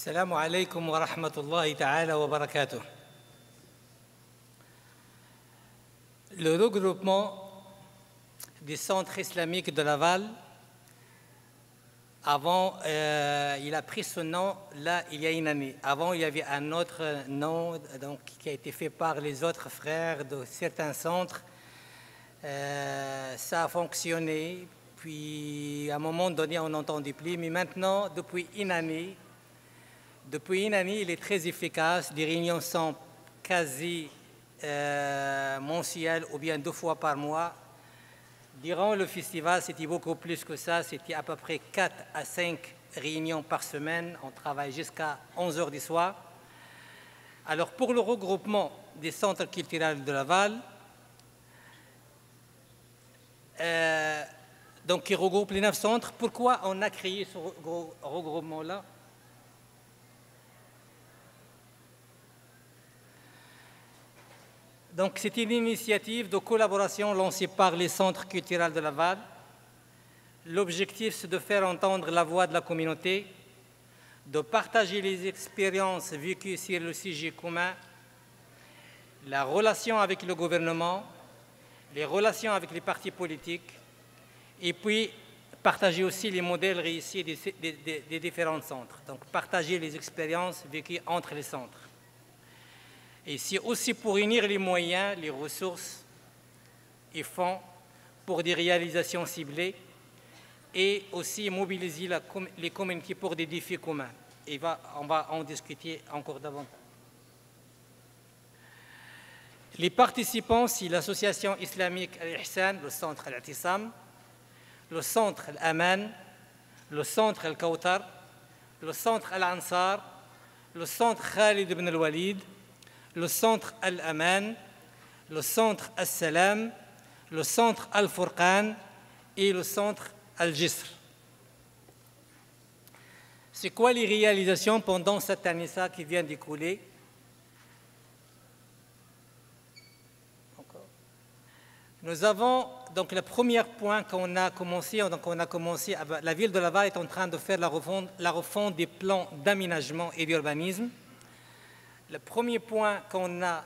Assalamu alaikum wa rahmatullahi ta'ala wa barakatuh. Le regroupement des centres islamiques de Laval, avant, il a pris ce nom là il y a une année. Avant, il y avait un autre nom qui a été fait par les autres frères de certains centres. Ça a fonctionné, puis à un moment donné, on n'entendait plus. Mais maintenant, depuis une année, il est très efficace. Les réunions sont quasi mensuelles ou bien 2 fois par mois. Durant le festival, c'était beaucoup plus que ça. C'était à peu près 4 à 5 réunions par semaine. On travaille jusqu'à 11 heures du soir. Alors, pour le regroupement des centres culturels de Laval, donc qui regroupe les 9 centres, pourquoi on a créé ce regroupement-là? Donc, c'est une initiative de collaboration lancée par les centres culturels de Laval. L'objectif, c'est de faire entendre la voix de la communauté, de partager les expériences vécues sur le sujet commun, la relation avec le gouvernement, les relations avec les partis politiques, et puis partager aussi les modèles réussis des différents centres. Donc, partager les expériences vécues entre les centres. Et c'est aussi pour unir les moyens, les ressources et fonds pour des réalisations ciblées et aussi mobiliser les communautés pour des défis communs. Et on va en discuter encore davantage. Les participants, c'est l'association islamique Al-Ihsan, le centre Al-I'tisam, le centre Al-Aman, le centre Al-Kawtar, le centre Al-Ansar, le centre Khalid ibn al-Walid, le centre Al-Aman, le centre Al-Salam, le centre Al-Furqan et le centre Al-Jisr. C'est quoi les réalisations pendant cette année qui vient d'écouler? Nous avons donc le premier point qu'on a commencé. La ville de Laval est en train de faire la refonte des plans d'aménagement et d'urbanisme. Le premier point qu'on a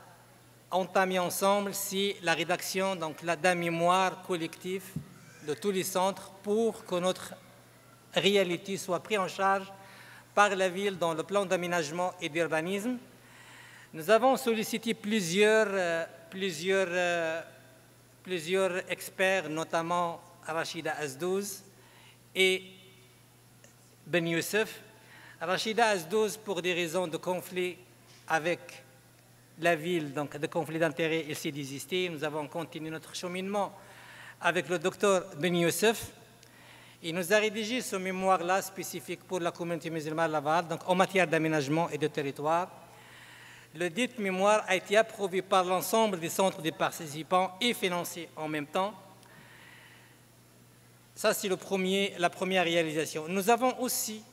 entamé ensemble, c'est la rédaction d'un mémoire collectif de tous les centres pour que notre réalité soit prise en charge par la ville dans le plan d'aménagement et d'urbanisme. Nous avons sollicité plusieurs experts, notamment Rachida Azdouz et Ben Youssef. Rachida Azdouz, pour des raisons de conflit avec la ville, donc de conflit d'intérêts, il s'est désisté. Nous avons continué notre cheminement avec le docteur Ben Youssef. Il nous a rédigé ce mémoire-là spécifique pour la communauté musulmane Laval, donc en matière d'aménagement et de territoire. Le dit mémoire a été approuvé par l'ensemble des centres des participants et financé en même temps. Ça, c'est la première réalisation. Nous avons aussi,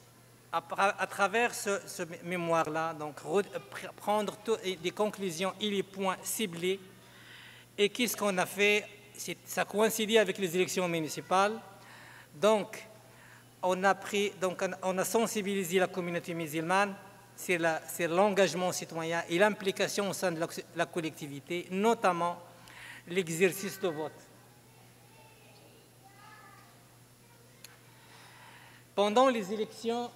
à travers ce mémoire-là, prendre des conclusions et les points ciblés. Et qu'est-ce qu'on a fait? Ça coïncidait avec les élections municipales. Donc, on a sensibilisé la communauté musulmane sur l'engagement citoyen et l'implication au sein de la collectivité, notamment l'exercice de vote. Pendant les élections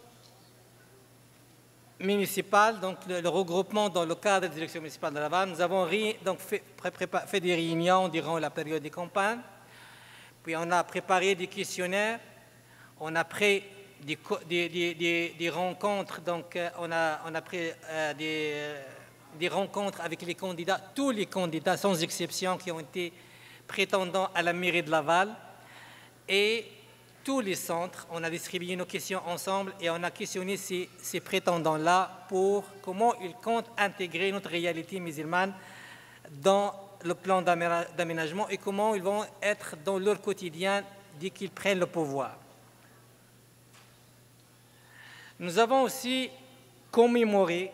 municipales, donc le regroupement dans le cadre des élections municipales de Laval, nous avons fait des réunions durant la période des campagnes, puis on a préparé des questionnaires, on a pris des rencontres, donc on a pris des rencontres avec les candidats, tous les candidats sans exception qui ont été prétendants à la mairie de Laval, et tous les centres, on a distribué nos questions ensemble et on a questionné ces prétendants-là pour comment ils comptent intégrer notre réalité musulmane dans le plan d'aménagement et comment ils vont être dans leur quotidien dès qu'ils prennent le pouvoir. Nous avons aussi commémoré,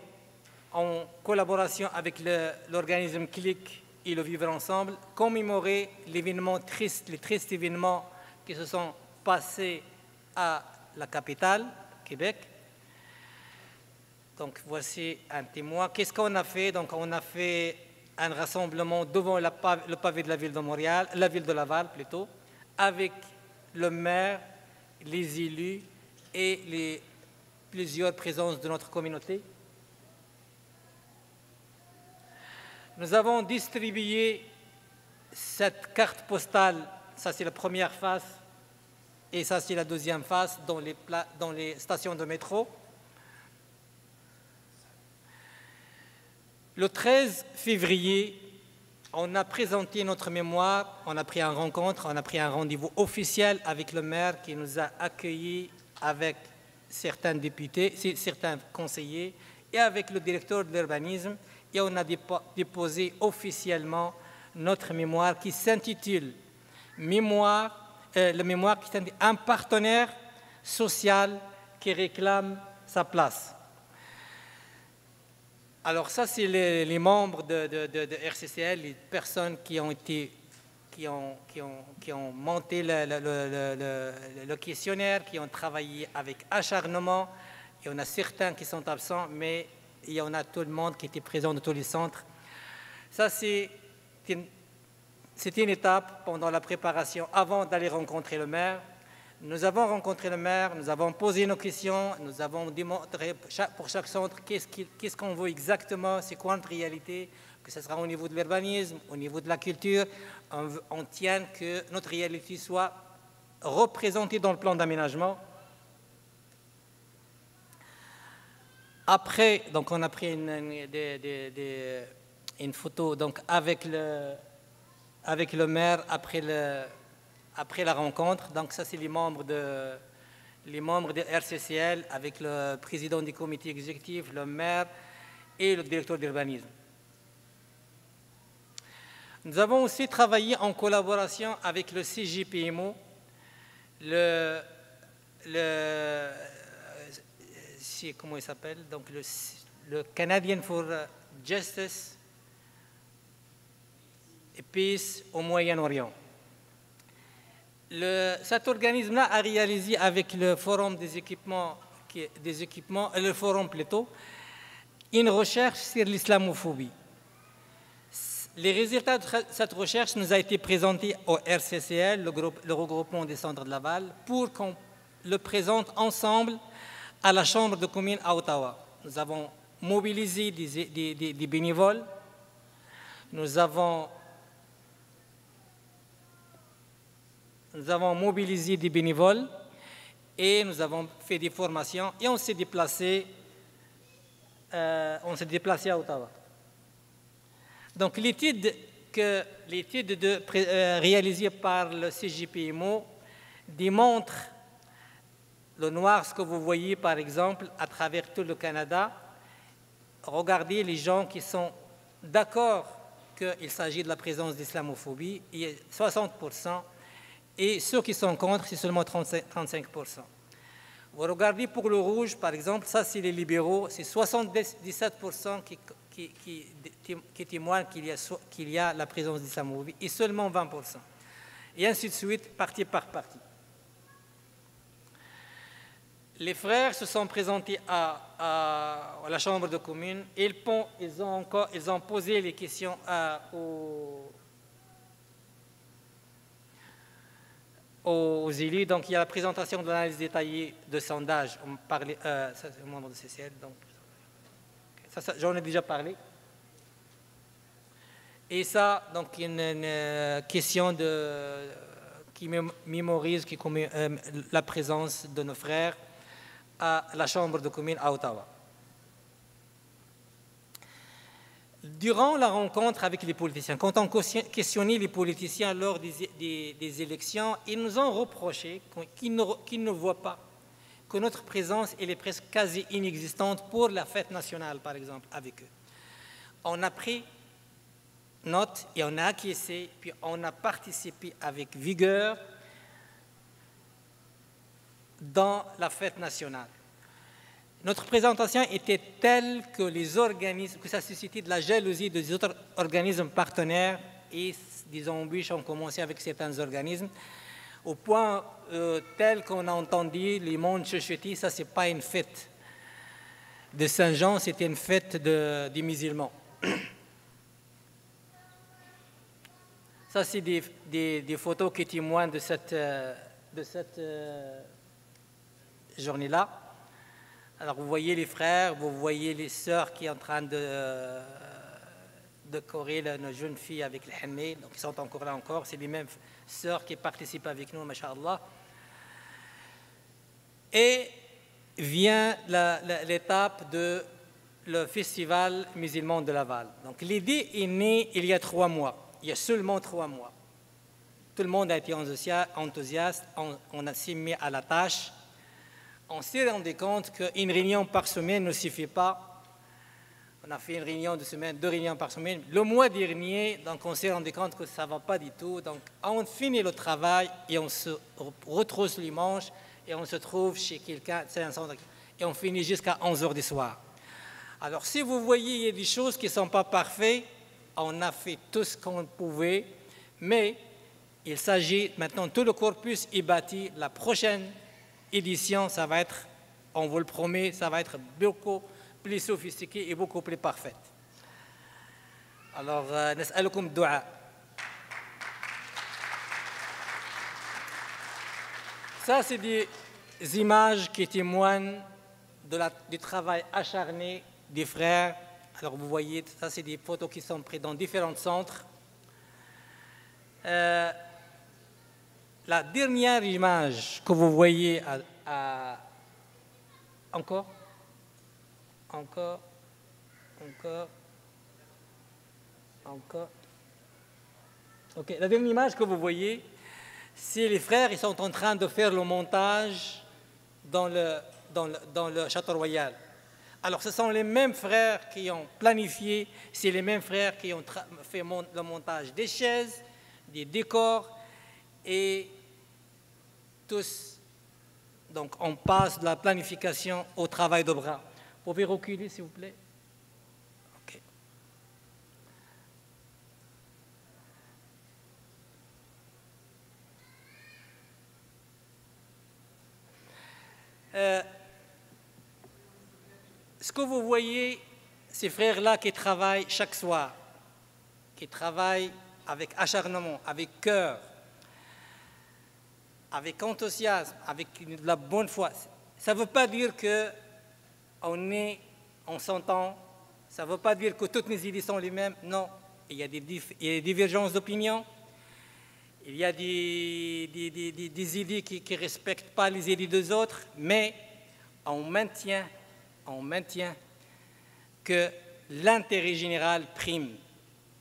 en collaboration avec l'organisme CLIC et le Vivre Ensemble, commémoré l'événement triste, les tristes événements qui se sont passés à la capitale, Québec. Donc voici un témoin. Qu'est-ce qu'on a fait? Donc on a fait un rassemblement devant le pavé de la ville de Montréal, la ville de Laval plutôt, avec le maire, les élus et plusieurs présences de notre communauté. Nous avons distribué cette carte postale, ça c'est la première face, et ça c'est la deuxième face dans les stations de métro. Le 13 février, on a présenté notre mémoire, on a pris une rencontre, on a pris un rendez-vous officiel avec le maire qui nous a accueillis avec certains députés, certains conseillers et avec le directeur de l'urbanisme, et on a déposé officiellement notre mémoire qui s'intitule le mémoire qui s'intitule Un partenaire social qui réclame sa place. Alors ça, c'est les membres de RCCL, les personnes qui ont monté le questionnaire, qui ont travaillé avec acharnement. Il y en a certains qui sont absents, mais il y en a tout le monde qui était présent de tous les centres. Ça, c'est une étape pendant la préparation, avant d'aller rencontrer le maire. Nous avons rencontré le maire, nous avons posé nos questions, nous avons démontré pour chaque centre qu'est-ce qu'on veut exactement, c'est quoi notre réalité, que ce sera au niveau de l'urbanisme, au niveau de la culture. On tient que notre réalité soit représentée dans le plan d'aménagement. Après, donc on a pris une photo donc avec le maire après la rencontre. Donc ça, c'est les membres de RCCL avec le président du comité exécutif, le maire et le directeur d'urbanisme. Nous avons aussi travaillé en collaboration avec le CJPMO, comment il s'appelle, donc le Canadian for Justice et Peace au Moyen-Orient. Cet organisme-là a réalisé avec le Forum des équipements, le Forum plutôt, une recherche sur l'islamophobie. Les résultats de cette recherche nous ont été présentés au RCCL, le regroupement des centres de Laval, pour qu'on le présente ensemble à la Chambre de communes à Ottawa. Nous avons mobilisé des bénévoles, nous avons mobilisé des bénévoles et nous avons fait des formations et on s'est déplacé à Ottawa. Donc l'étude réalisée par le CJPMO démontre le noir, ce que vous voyez par exemple à travers tout le Canada. Regardez les gens qui sont d'accord qu'il s'agit de la présence d'islamophobie, il y a 60%, et ceux qui sont contre, c'est seulement 35%. Vous regardez pour le rouge, par exemple, ça c'est les libéraux, c'est 77% qui témoignent qu'il y a la présence d'islamophobie, et seulement 20%. Et ainsi de suite, parti par parti. Les frères se sont présentés à la Chambre de communes et ils ont posé les questions aux élus. Donc, il y a la présentation de l'analyse détaillée de sondage. On parlait, ça c'est le membre de CCL, donc j'en ai déjà parlé. Et ça, donc, une question qui mémorise la présence de nos frères à la Chambre de communes à Ottawa. Durant la rencontre avec les politiciens, quand on questionnait les politiciens lors des élections, ils nous ont reproché qu'ils ne voient pas que notre présence elle est presque quasi inexistante pour la fête nationale, par exemple, avec eux. On a pris note et on a acquiescé, puis on a participé avec vigueur dans la fête nationale. Notre présentation était telle que que ça suscitait de la jalousie des autres organismes partenaires et des embûches ont commencé avec certains organismes, au point tel qu'on a entendu les mondes chuchoter, ça c'est pas une fête. de Saint-Jean, c'était une fête des musulmans. Ça, c'est des photos qui témoignent de cette journée-là. Alors, vous voyez les frères, vous voyez les sœurs qui sont en train de décorer nos jeunes filles avec le henné. Donc, ils sont encore là encore. C'est les mêmes sœurs qui participent avec nous, masha'Allah. Et vient l'étape de le festival musulman de Laval. Donc, l'idée est née il y a 3 mois. Il y a seulement 3 mois. Tout le monde a été enthousiaste, on s'est mis à la tâche. On s'est rendu compte qu'une réunion par semaine ne suffit pas. On a fait une réunion de semaine, 2 réunions par semaine. Le mois dernier, donc on s'est rendu compte que ça ne va pas du tout. Donc on finit le travail et on se retrousse les manches et on se trouve chez quelqu'un, et on finit jusqu'à 11 h du soir. Alors si vous voyez, il y a des choses qui ne sont pas parfaites. On a fait tout ce qu'on pouvait, mais il s'agit maintenant, tout le corpus est bâti. La prochaine édition, ça va être, on vous le promet, ça va être beaucoup plus sophistiqué et beaucoup plus parfaite. Alors, نسألكم الدعاء. Ça, c'est des images qui témoignent du travail acharné des frères. Alors, vous voyez, ça, c'est des photos qui sont prises dans différents centres. La dernière image que vous voyez encore. Ok, la dernière image que vous voyez, c'est les frères, ils sont en train de faire le montage dans le Château Royal. Alors, ce sont les mêmes frères qui ont planifié, c'est les mêmes frères qui ont fait le montage des chaises, des décors, et tous, donc on passe de la planification au travail de bras. Vous pouvez reculer, s'il vous plaît? Ok. Ce que vous voyez, ces frères-là qui travaillent chaque soir, qui travaillent avec acharnement, avec cœur, avec enthousiasme, avec de la bonne foi, ça ne veut pas dire qu'on s'entend, ça ne veut pas dire que toutes les idées sont les mêmes, non. Il y a des divergences d'opinion, il y a des idées qui ne respectent pas les idées des autres, mais on maintient que l'intérêt général prime,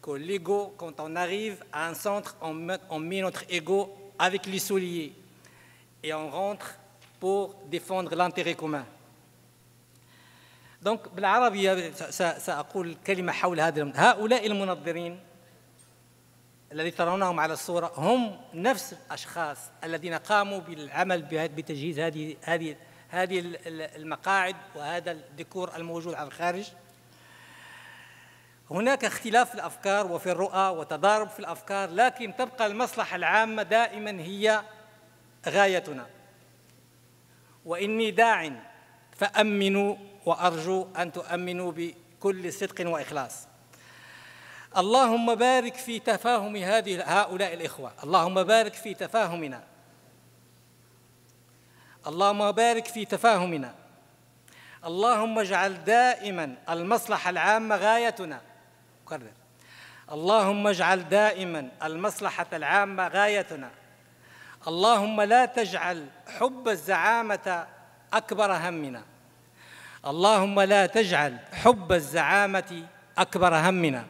que l'ego, quand on arrive à un centre, on met notre ego avec les souliers et on rentre pour défendre l'intérêt commun. Donc, بالعربية سأقول كلمة حول هؤلاء المنظرين الذين ترونهم على الصورة هم نفس الأشخاص الذين قاموا بالعمل بتجهيز هذه المقاعد وهذا الديكور الموجود على الخارج. هناك اختلاف في الأفكار وفي الرؤى وتضارب في الأفكار، لكن تبقى المصلحة العامة دائما هي غايتنا. وإني داع فأمنوا وأرجو أن تؤمنوا بكل صدق وإخلاص. اللهم بارك في تفاهم هؤلاء الإخوة، اللهم بارك في تفاهمنا، اللهم بارك في تفاهمنا، اللهم اجعل دائما المصلحة العامة غايتنا. أكرر، اللهم اجعل دائما المصلحة العامة غايتنا. اللهم لا تجعل حب الزعامة أكبر همنا. اللهم لا تجعل حب الزعامة أكبر همنا.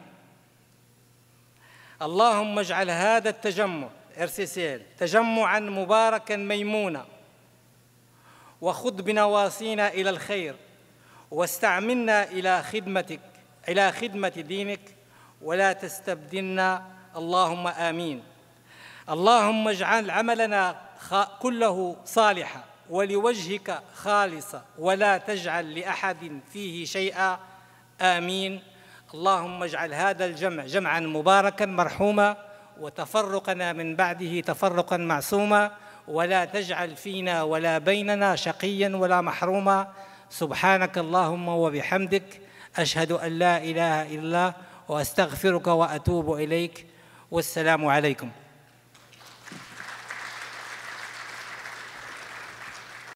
اللهم اجعل هذا التجمع RCCL تجمعا مباركا ميمونا، وخذ بنواصينا إلى الخير، واستعملنا إلى خدمتك، إلى خدمة دينك، ولا تستبدلنا، اللهم آمين. اللهم اجعل عملنا كله صالحا ولوجهك خالصا، ولا تجعل لأحد فيه شيئا، آمين. اللهم اجعل هذا الجمع جمعا مباركا مرحوما، وتفرقنا من بعده تفرقا معصوما، ولا تجعل فينا ولا بيننا شقيا ولا محروما. سبحانك اللهم وبحمدك أشهد أن لا إله إلا الله وأستغفرك وأتوب إليك والسلام عليكم.